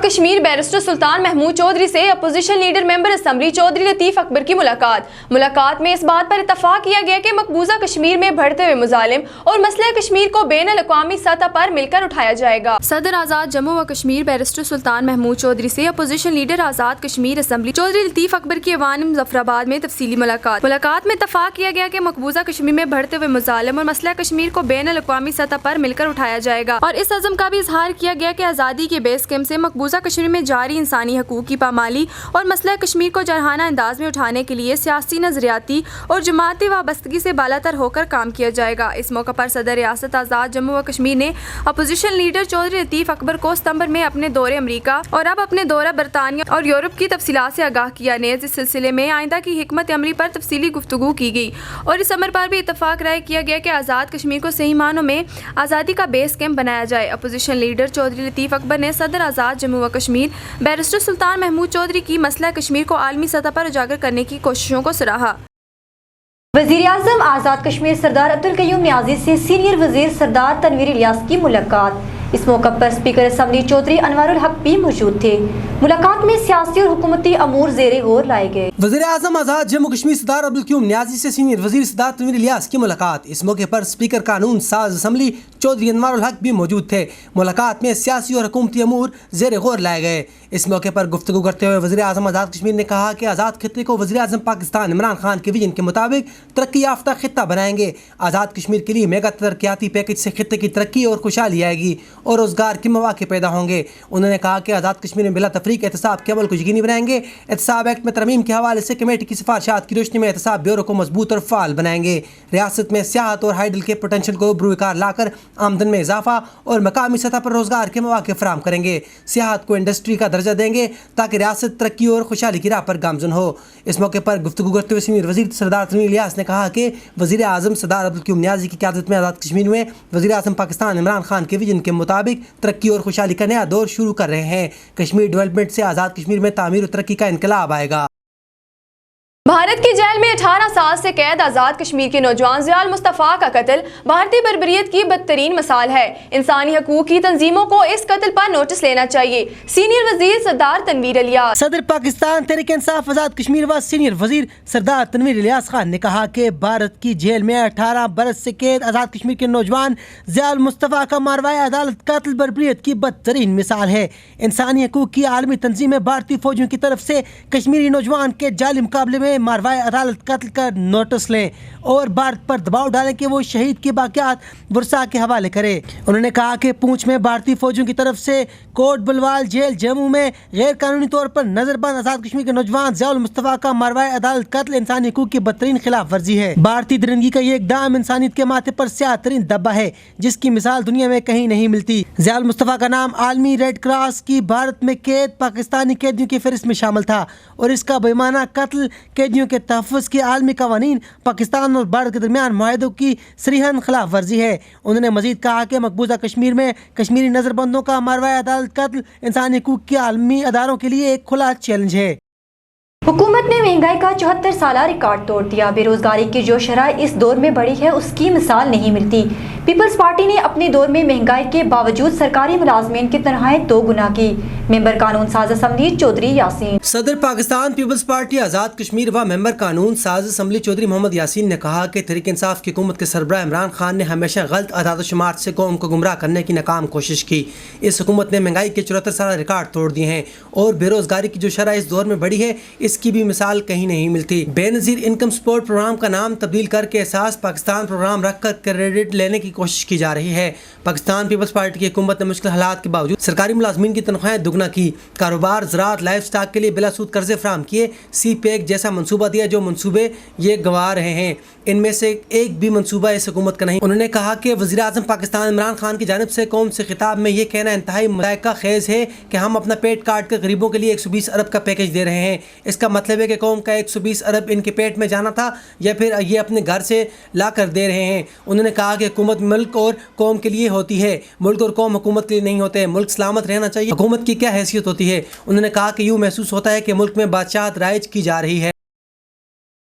आज़ाद Kashmir barrister Sultan Mahmood Chaudhry से opposition leader member assembly Chaudhry Latif Akbar की मुलाकात में इस बात पर इत्तफाक किया गया कि मकबूजा कश्मीर में बढ़ते हुए मुजालिम और मसला कश्मीर को बैनुल-अक़वामी सतह पर मिलकर उठाया जाएगा। सदर आज़ाद जम्मू व कश्मीर बैरिस्टर सुल्तान महमूद चौधरी से opposition leader Azad Kashmir assembly Chaudhry Latif Akbar की ऐवान मुज़फ़्फ़राबाद में तफसीली मुलाकात में इत्तफाक किया गया कि मकबूजा कश्मीर में बढ़ते हुए मुजालिम और मसला कश्मीर को बैनुल-अक़वामी सतह पर मिलकर उठाया जाएगा और इस अज़म का भी इजहार किया गया कि आज़ादी के बेस कैंप से मकबूजा कश्मीर में जारी इंसानी हकूक़ की पामाली और मसला कश्मीर को जरहाना अंदाज में उठाने के लिए सियासी, नज़रियाती और जमाती वाबस्तगी से बालातर होकर काम किया जाएगा। इस मौके पर सदर रियासत आज़ाद जम्मू व कश्मीर ने अपोजिशन लीडर चौधरी लतीफ़ अकबर को सितंबर में अपने दौरे अमरीका और अब अपने दौरा बरतानिया और यूरोप की तफसीलात से आगाह किया। नेज़ इस सिलसिले में आइंदा की हिकमत अमली पर तफसीली गुफ्तगू की गई और इस अमर पर भी इत्तफाक राय किया गया कि आज़ाद कश्मीर को सही मानों में आज़ादी का बेस कैंप बनाया जाए। अपोजिशन लीडर चौधरी लतीफ़ अकबर ने सदर आज़ाद जम्मू व कश्मीर बैरिस्टर सुल्तान महमूद चौधरी की मसला कश्मीर को आलमी सतह पर उजागर करने की कोशिशों को सराहा। वज़ीर-ए-आज़म आज़ाद कश्मीर सरदार अब्दुल क़य्यूम नियाज़ी से सीनियर वज़ीर सरदार तनवीर इलियास की मुलाकात। इस मौके पर स्पीकर असम्बली चौधरी अनवारुल हक भी मौजूद थे। मुलाकात में सियासी और हुकूमती अमूर ज़ेरे गौर लाए गए। वज़ीर-ए-आज़म आज़ाद जम्मू कश्मीर सरदार अब्दुल क़य्यूम नियाज़ी से सीनियर वज़ीर सरदार तनवीर इलियास की मुलाकात। इस मौके पर स्पीकर कानून साज असम्बली चौधरी अनवारुल हक भी मौजूद थे। मुलाकात में सियासी और हुकूमती अमूर ज़ेरे गौर लाए गए। इस मौके पर गुफ्तगू करते हुए वज़ीर-ए-आज़म आज़ाद कश्मीर ने कहा कि आज़ाद खित्ते को वज़ीर-ए-आज़म पाकिस्तान इमरान खान के विजन के मुताबिक तरक्की याफ्ता खित्ता बनाएंगे। आज़ाद कश्मीर के लिए मेगा तरक्याती पैकेज से खित्ते की तरक्की और खुशहाली आएगी और रोज़गार के मौके पैदा होंगे। उन्होंने कहा कि आज़ाद कश्मीर में बिला तफरीक एहतसाब के अमल को यकीनी बनाएंगे। एहतसाब एक्ट में तरमीम के हवाले से कमेटी की सिफारिशात की रोशनी में एहतसाब ब्यूरो को मजबूत और फाल बनाएंगे। रियासत में सियाहत और हाइडल के पोटेंशियल को बरूकार लाकर आमदन में इजाफा और मकामी सतह पर रोज़गार के मौके फराहम करेंगे। सियाहत को इंडस्ट्री का दर्जा देंगे ताकि रियासत तरक्की और खुशहाली की राह पर गामजन हो। इस मौके पर गुफ्तगू करते हुए सीनियर वज़ीर सरदार तनवीर इलियास ने कहा कि वज़ीर-ए-आज़म सरदार अब्दुल क़य्यूम नियाज़ी की क़यादत में आज़ाद कश्मीर में वज़ीर-ए-आज़म पाकिस्तान इमरान खान के विजन के मुताबिक तरक्की और खुशहाली का नया दौर शुरू कर रहे हैं। कश्मीर डेवलपमेंट से आज़ाद कश्मीर में तामीर और तरक्की का इनकलाब आएगा। भारत की जेल में 18 साल से कैद आज़ाद कश्मीर के नौजवान ज़ियाल मुस्तफ़ा का कत्ल भारतीय बर्बरियत की बदतरीन मिसाल है। इंसानी हकूक़ की तंजीमों को इस कत्ल पर नोटिस लेना चाहिए। सीनियर वज़ीर सरदार तनवीर इलियास। सदर पाकिस्तान तहरीक इंसाफ आज़ाद कश्मीर व सीनियर वज़ीर सरदार तनवीर इलियास खान ने कहा कि भारत की जेल में 18 बरस से कैद आज़ाद कश्मीर के नौजवान ज़ियाल मुस्तफ़ा का मारवाए अदालत कत्ल बर्बरियत की बदतरीन मिसाल है। इंसानी हकूक़ की आलमी तंजीमें भारतीय फौजियों की तरफ से कश्मीरी नौजवान के जाली मुकाबले में मारवाए अदालत कत्ल का नोटिस लें और भारत पर दबाव डालें कि वो शहीद के बाक़ियात वर्षा के हवाले करे। उन्होंने कहा कि पूंछ में भारतीय फौजियों की तरफ से कोट बलवाल जेल जम्मू में गैर कानूनी तौर पर नजरबंद आज़ाद कश्मीर के नौजवान ज़ियाउल मुस्तफ़ा का मारवाए अदालत कत्ल इंसानी हकूक़ की बदतरीन खिलाफ वर्जी है। भारतीय दरिंदगी का ये इक़दाम इंसानियत के माथे पर स्याह तरीन दब्बा है जिसकी मिसाल दुनिया में कहीं नहीं मिलती। ज़ियाउल मुस्तफ़ा का नाम आलमी रेड क्रॉस की भारत में कैद पाकिस्तानी कैदियों की फहरिस्त में शामिल था और इसका बेईमाना कत्ल कैदियों के तहफ़्फ़ुज़ के आलमी क़वानीन पाकिस्तान और भारत के दरमियान मुआहदों की सरीहन खिलाफ वर्जी है। उन्होंने मजीद कहा कि मकबूजा कश्मीर में कश्मीरी नज़रबंदों का मारवाए अदालत कत्ल इंसानी हकूक़ के आलमी अदारों के लिए एक खुला चैलेंज है। हुकूमत ने महंगाई का 74 साला रिकॉर्ड तोड़ दिया। बेरोजगारी की जो शरह इस दौर में बढ़ी है उसकी मिसाल नहीं मिलती। पीपल्स पार्टी ने अपने दौर में महंगाई के बावजूद सरकारी मुलाजमीन की तनख्वाहें 2 गुना की। मेंबर कानून साज असम्बली चौधरी यासीन। सदर पाकिस्तान पीपल्स पार्टी आज़ाद कश्मीर व मेंबर कानून साज असम्बली चौधरी मोहम्मद यासीन ने कहा कि तहरीक इंसाफ की हुकूमत के सरबराह इमरान खान ने हमेशा गलत अदाद शुमार से कौम को गुमराह करने की नाकाम कोशिश की। इस हुकूमत ने महंगाई के 74 साला रिकॉर्ड तोड़ दिए हैं और बेरोजगारी की जो शरह इस दौर में बढ़ी है इसकी भी मिसाल कहीं नहीं मिलती। बेनज़ीर इनकम सपोर्ट प्रोग्राम का नाम तब्दील करके एहसास पाकिस्तान प्रोग्राम रखकर क्रेडिट लेने की कोशिश की जा रही है। पाकिस्तान पीपल्स पार्टी की हुकूमत ने मुश्किल हालात के बावजूद सरकारी मुलाजमीन की तनख्वाहें दुगना की, कारोबार, ज़राअत, लाइफ स्टॉक के लिए बिलासूद कर्जे फराहम किए, सी पैक जैसा मनसूबा दिया जो मनसूबे ये गंवा रहे हैं। इनमें से एक भी मनसूबा इस हुकूमत का नहीं। उन्होंने कहा कि वज़ीर-ए-आज़म पाकिस्तान इमरान खान की जानिब से कौम से खिताब में ये कहना इंतहाई मुज़ायका खेज है कि हम अपना पेट काट कर गरीबों के लिए 120 अरब का पैकेज दे रहे हैं। इसका मतलब है कि कौम का 120 अरब इनके पेट में जाना था या फिर ये अपने घर से ला कर दे रहे हैं। उन्होंने कहा कि हुकूमत मुल्क और कौम के लिए होती है, मुल्क और कौम हुकूमत के लिए नहीं होते। मुल्क सलामत रहना चाहिए, हुकूमत की क्या हैसियत होती है। उन्होंने कहा कि यूँ महसूस होता है कि मुल्क में बादशाहत राइज की जा रही है।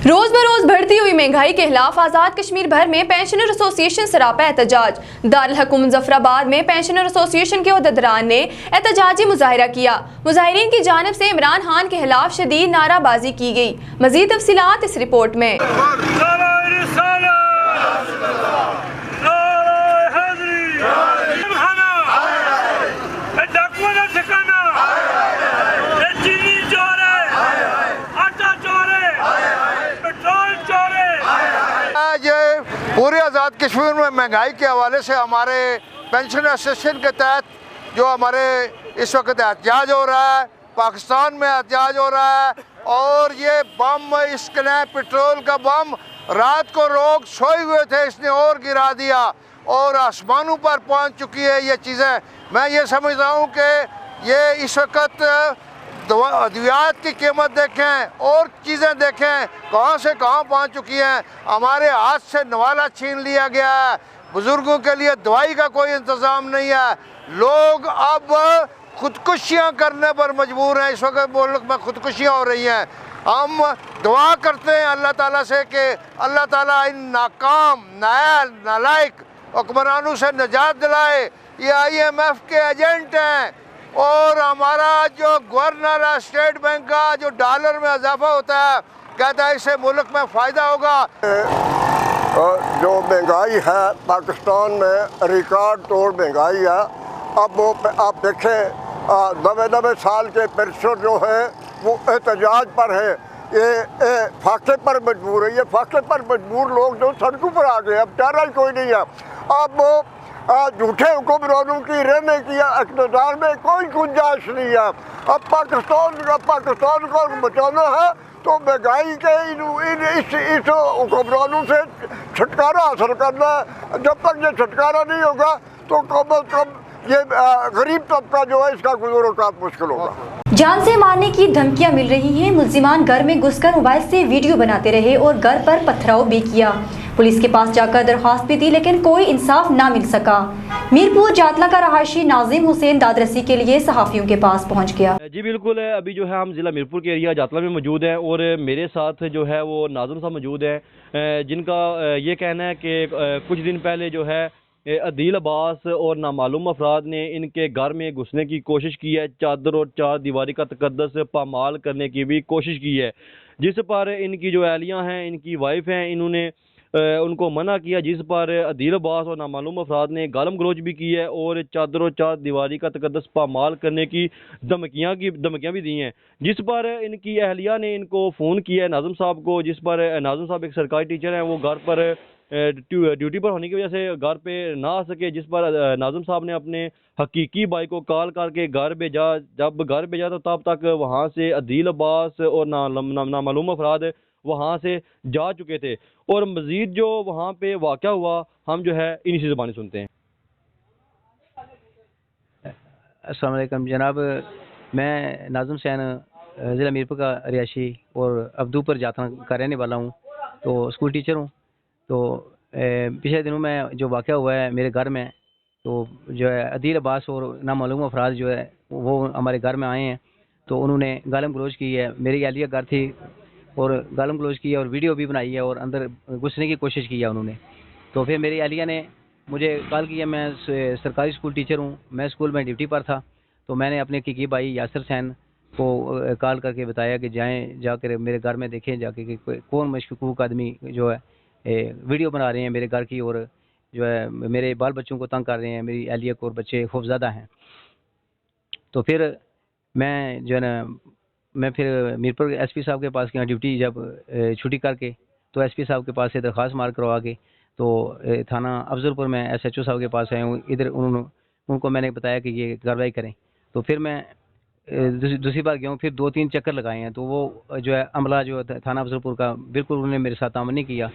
रोज बरोज बढ़ती हुई महंगाई के खिलाफ आजाद कश्मीर भर में पेंशनर एसोसिएशन सरापा एहतजाज। दारुल हुकूमत जफराबाद में पेंशनर एसोसिएशन के ओहदेदारान ने एहतजाजी मुजाहिरा किया। मुजाहिरीन की जानिब से इमरान खान के खिलाफ शदीद नाराबाजी की गई। मजीद तफसीलात इस रिपोर्ट में। पूरे आज़ाद कश्मीर में महंगाई के हवाले से हमारे पेंशन एसोसिएशन के तहत जो हमारे इस वक्त एहतजाज हो रहा है, पाकिस्तान में एहतजाज हो रहा है। और ये बम, इसने पेट्रोल का बम रात को लोग सोए हुए थे, इसने और गिरा दिया और आसमानों पर पहुंच चुकी है ये चीज़ें। मैं ये समझता हूँ कि ये इस वक्त अद्वियात की कीमत देखें और चीज़ें देखें कहाँ से कहाँ पहुँच चुकी हैं। हमारे हाथ से नवाला छीन लिया गया है, बुज़ुर्गों के लिए दवाई का कोई इंतज़ाम नहीं है। लोग अब खुदकुशियाँ करने पर मजबूर हैं। इस वक्त मुल्क में खुदकुशियाँ हो रही हैं। हम दुआ करते हैं अल्लाह ताला से कि अल्लाह ताला इन नाकाम नालायक हुक्मरानों से निजात दिलाए। ये IMF के एजेंट हैं और हमारा जो गवर्नर है स्टेट बैंक का, जो डॉलर में इजाफा होता है, कहता है इससे मुल्क में फ़ायदा होगा। जो महंगाई है पाकिस्तान में रिकॉर्ड तोड़ महंगाई है। अब वो आप देखें 90 साल के पेंशनर जो है वो एहतजाज पर है। ये फाके पर मजबूर है। ये फाके पर मजबूर लोग जो सड़कों पर आ गए, अब चारा ही कोई नहीं है। अब वो झूठे हुक्मरानों की रहने की इक़्तिदार में कोई गुंजाइश नहीं है। अब पाकिस्तान को बचाना है तो महंगाई के इस हुक्मरानों से छुटकारा हासिल करना है। जब तक ये छुटकारा नहीं होगा तो कम अज़ कम ये गरीब तबका जो है इसका गुज़र औक़ात मुश्किल होगा। जान से मारने की धमकियां मिल रही हैं। मुल्जिमान घर में घुसकर मोबाइल से वीडियो बनाते रहे और घर पर पथराव भी किया। पुलिस के पास जाकर दरख्वास्त भी दी लेकिन कोई इंसाफ ना मिल सका। मीरपुर जातला का रहायशी नाजिम हुसैन दादरसी के लिए सहाफ़ियों के पास पहुंच गया। जी बिल्कुल, अभी जो है हम ज़िला मीरपुर के एरिया जातला में मौजूद हैं और मेरे साथ जो है वो नाजिम साहब मौजूद हैं, जिनका ये कहना है कि कुछ दिन पहले जो है अदील अब्बास और नामालूम अफराद ने इनके घर में घुसने की कोशिश की है। चादर और चार दीवारी का तकद्दस पामाल करने की भी कोशिश की है, जिस पर इनकी जो अहलियाँ हैं, इनकी वाइफ हैं, इन्होंने उनको मना किया, जिस पर अदील अब्बास और नामालूम अफराद ने गालम गलोच भी की है और चादर और चार दीवारी का तकद्दस पामाल करने की धमकियाँ भी दी हैं। जिस पर इनकी अहलिया ने इनको फ़ोन किया है नाजिम साहब को, जिस पर नाजिम साहब एक सरकारी टीचर हैं, वो घर पर ड्यूटी पर होने की वजह से घर पे ना आ सके, जिस पर नाजिम साहब ने अपने हकीकी भाई को कॉल करके घर भेजा। जब घर भेजा तो तब तक वहाँ से अदील अब्बास और नामालूम अफराद वहाँ से जा चुके थे। और मज़ीद जो वहाँ पे वाक़या हुआ हम जो है इन्हीं से ज़बानी सुनते हैं। अस्सलाम वालेकुम जनाब, मैं नाज़िम हुसैन ज़िला मीरपुर का रिहायशी और अब्दूपुर जातना का रहने वाला हूँ, तो स्कूल टीचर हूँ। तो पिछले दिनों में जो वाक़या हुआ है मेरे घर में, तो जो है अदील अब्बास और नामालूम अफराद जो है वो हमारे घर में आए हैं। तो उन्होंने गालम गलोच की है। मेरी अहलिया घर थी और गालम गलोच की है और वीडियो भी बनाई है और अंदर घुसने की कोशिश की है उन्होंने। तो फिर मेरी अहलिया ने मुझे कॉल किया। मैं सरकारी स्कूल टीचर हूँ, मैं स्कूल में ड्यूटी पर था। तो मैंने अपने हकीकी भाई यासिर हुसैन को कॉल करके बताया कि जाकर मेरे घर में देखें जाके कि कौन मशकूक आदमी जो है वीडियो बना रहे हैं मेरे घर की और जो है मेरे बाल बच्चों को तंग कर रहे हैं, मेरी अहलिया को और बच्चे खौफज़दा हैं। तो फिर मैं जो है ना मैं फिर मीरपुर SP साहब के पास गया ड्यूटी जब छुट्टी करके, तो SP साहब के पास से दरख्वास्त मार करवा के तो थाना अफजलपुर में SHO साहब के पास आए हूँ। इधर उनको मैंने बताया कि ये कार्रवाई करें। तो फिर मैं दूसरी बार गया हूँ, फिर 2-3 चक्कर लगाए हैं। तो वो जो है अमला जो थाना अफजलपुर का बिल्कुल उन्होंने मेरे साथ तामन नहीं किया।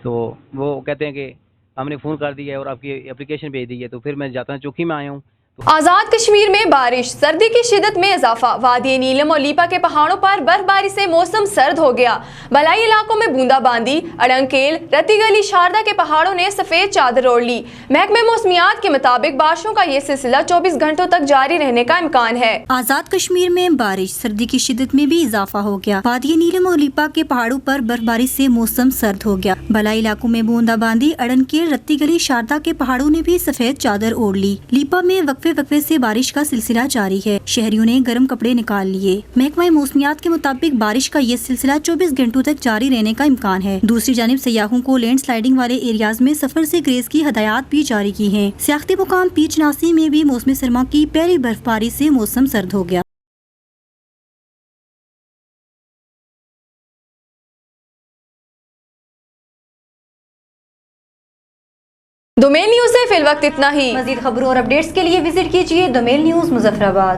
तो वो कहते हैं कि हमने फ़ोन कर दिया है और आपकी एप्लीकेशन भेज दी है। तो फिर मैं जातना चौकी में आया हूँ। आज़ाद कश्मीर में बारिश, सर्दी की शिदत में इजाफा। वादी नीलम और लीपा के पहाड़ों पर बर्फबारी से मौसम सर्द हो गया। बलाई इलाकों में बूंदाबांदी, अड़ंकेल, रत्तीगली, शारदा के पहाड़ों ने सफेद चादर ओढ़ ली। महकमे मौसमियात के मुताबिक बारिशों का ये सिलसिला 24 घंटों तक जारी रहने का इम्कान है। आज़ाद कश्मीर में बारिश, सर्दी की शिदत में भी इजाफा हो गया। वादी नीलम और लीपा के पहाड़ों पर बर्फबारी से मौसम सर्द हो गया। बलाई इलाकों में बूंदाबांदी, अड़ंकेल, रत्तीगली, शारदा के पहाड़ों ने भी सफेद चादर ओढ़ ली। लीपा में वक्फे से बारिश का सिलसिला जारी है। शहरियों ने गर्म कपड़े निकाल लिए। महकमा मौसमियात के मुताबिक बारिश का ये सिलसिला 24 घंटों तक जारी रहने का इम्कान है। दूसरी जानिब सयाहों को लैंड स्लाइडिंग वाले एरियाज में सफर से ग्रेज की हदायत भी जारी की है। सियाहती मुकाम पीच नासी में भी मौसम सरमा की पहली बर्फबारी से मौसम सर्द हो गया। दोमेल न्यूज़ से फिल वक्त इतना ही। मज़ीद खबरों और अपडेट्स के लिए विजिट कीजिए दोमेल न्यूज़ मुजफ्फराबाद।